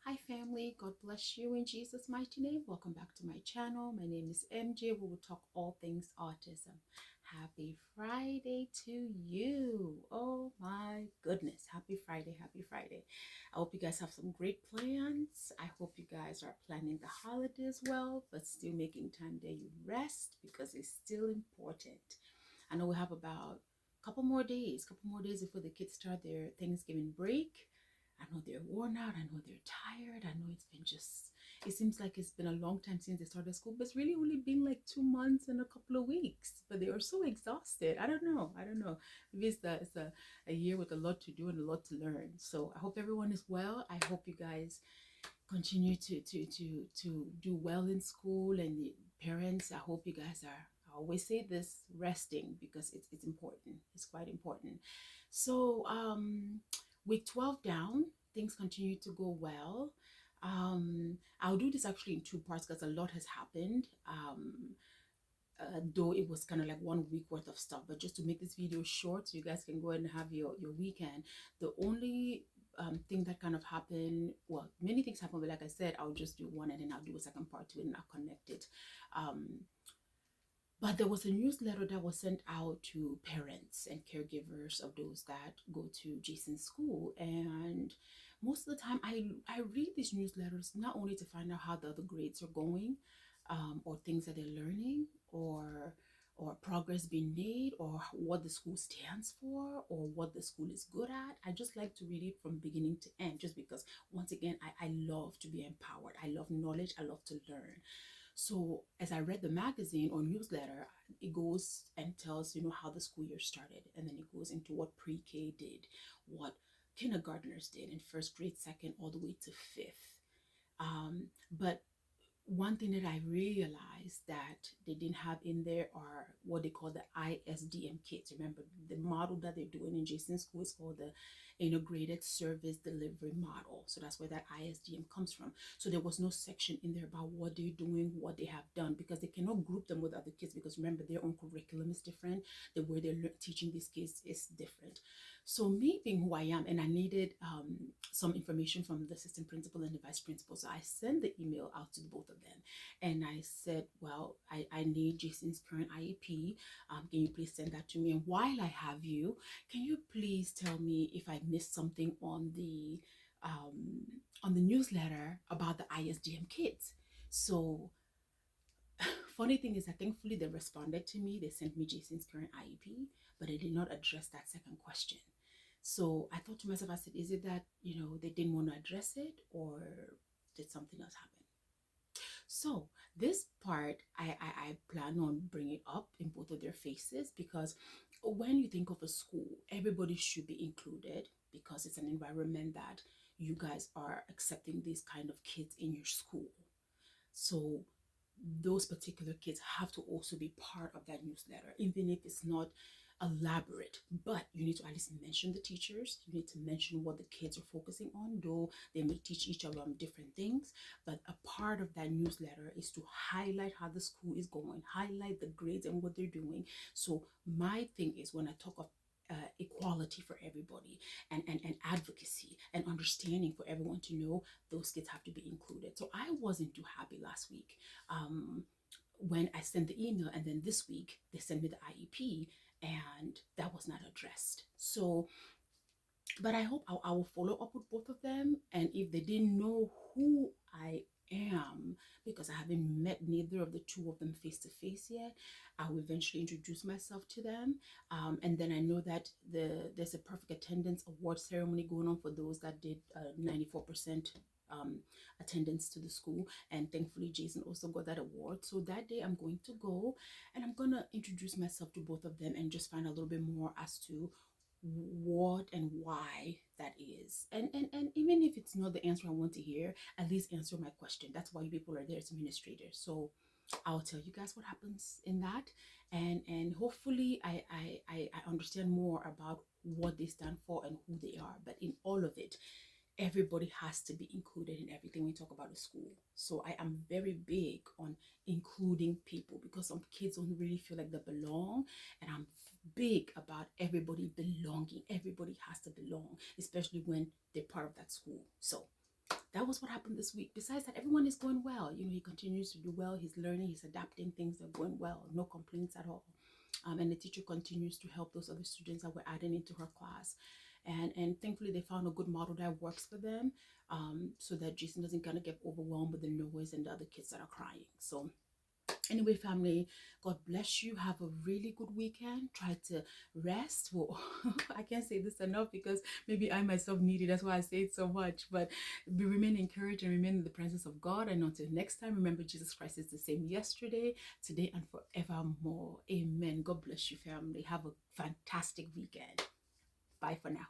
Hi family, God bless you in Jesus' mighty name. Welcome back to my channel. My name is MJ. We will talk all things autism. Happy Friday to you. Oh my goodness. Happy Friday, happy Friday. I hope you guys have some great plans. I hope you guys are planning the holidays well, but still making time that you rest because it's still important. I know we have about a couple more days before the kids start their Thanksgiving break. I know they're worn out. I know they're tired. I know it seems like it's been a long time since they started school, but it's really only been like 2 months and a couple of weeks. But they are so exhausted. I don't know. Maybe it's a year with a lot to do and a lot to learn. So I hope everyone is well. I hope you guys continue to do well in school, and the parents, I hope you guys are, I always say this, resting, because it's important. It's quite important. So week 12 down, things continue to go well. I'll do this actually in two parts because a lot has happened. Though it was kind of like 1 week worth of stuff, but just to make this video short so you guys can go ahead and have your weekend. The only thing that kind of happened, well, many things happened, but like I said, I'll just do one and then I'll do a second part to it and I'll connect it. But there was a newsletter that was sent out to parents and caregivers of those that go to Jason's school. And most of the time, I read these newsletters not only to find out how the other grades are going, or things that they're learning, or progress being made, or what the school stands for, or what the school is good at. I just like to read it from beginning to end, just because, once again, I love to be empowered. I love knowledge. I love to learn. So as I read the magazine or newsletter, it goes and tells, how the school year started. And then it goes into what pre-K did, what kindergartners did in first grade, second, all the way to fifth. But one thing that I realized that they didn't have in there are what they call the ISDM kids. Remember, the model that they're doing in Jason's school is called the Integrated Service Delivery Model. So that's where that ISDM comes from. So there was no section in there about what they're doing, what they have done, because they cannot group them with other kids, because remember, their own curriculum is different. The way they're teaching these kids is different. So me being who I am, and I needed some information from the assistant principal and the vice principal. So I sent the email out to both of them. And I said, well, I need Jason's current IEP. Can you please send that to me? And while I have you, can you please tell me if I missed something on the newsletter about the ISDM kids? So funny thing is that thankfully they responded to me. They sent me Jason's current IEP, but they did not address that second question. So I thought to myself, I said, is it that, they didn't want to address it, or did something else happen? So this part, I plan on bringing up in both of their faces, because when you think of a school, everybody should be included, because it's an environment that you guys are accepting these kind of kids in your school. So those particular kids have to also be part of that newsletter, even if it's not elaborate. But you need to at least mention the teachers. You need to mention what the kids are focusing on, though they may teach each of them different things. But a part of that newsletter is to highlight how the school is going, highlight the grades and what they're doing. So my thing is, when I talk of equality for everybody, and advocacy and understanding for everyone to know, those kids have to be included. So I wasn't too happy last week when I sent the email, and then this week they sent me the IEP and that was not addressed. So, but I hope I will follow up with both of them. And if they didn't know who I am, because I haven't met neither of the two of them face to face yet, I will eventually introduce myself to them. And then I know that there's a perfect attendance award ceremony going on for those that did 94% attendance to the school, and thankfully Jason also got that award. So that day I'm going to go, and I'm gonna introduce myself to both of them and just find a little bit more as to what and why that is. And even if it's not the answer I want to hear, at least answer my question. That's why you people are there as administrators. So I'll tell you guys what happens in that, and hopefully I understand more about what they stand for and who they are. But in all of it, everybody has to be included in everything we talk about at school. So I am very big on including people, because some kids don't really feel like they belong, and I'm big about everybody belonging. Everybody has to belong, especially when they're part of that school. So that was what happened this week. Besides that, everyone is going well. You know, he continues to do well. He's learning, he's adapting, things are going well. No complaints at all. And the teacher continues to help those other students that we're adding into her class. And thankfully, they found a good model that works for them, so that Jason doesn't kind of get overwhelmed with the noise and the other kids that are crying. So anyway, family, God bless you. Have a really good weekend. Try to rest. Well, I can't say this enough because maybe I myself need it. That's why I say it so much. But remain encouraged and remain in the presence of God. And until next time, remember Jesus Christ is the same yesterday, today, and forevermore. Amen. God bless you, family. Have a fantastic weekend. Bye for now.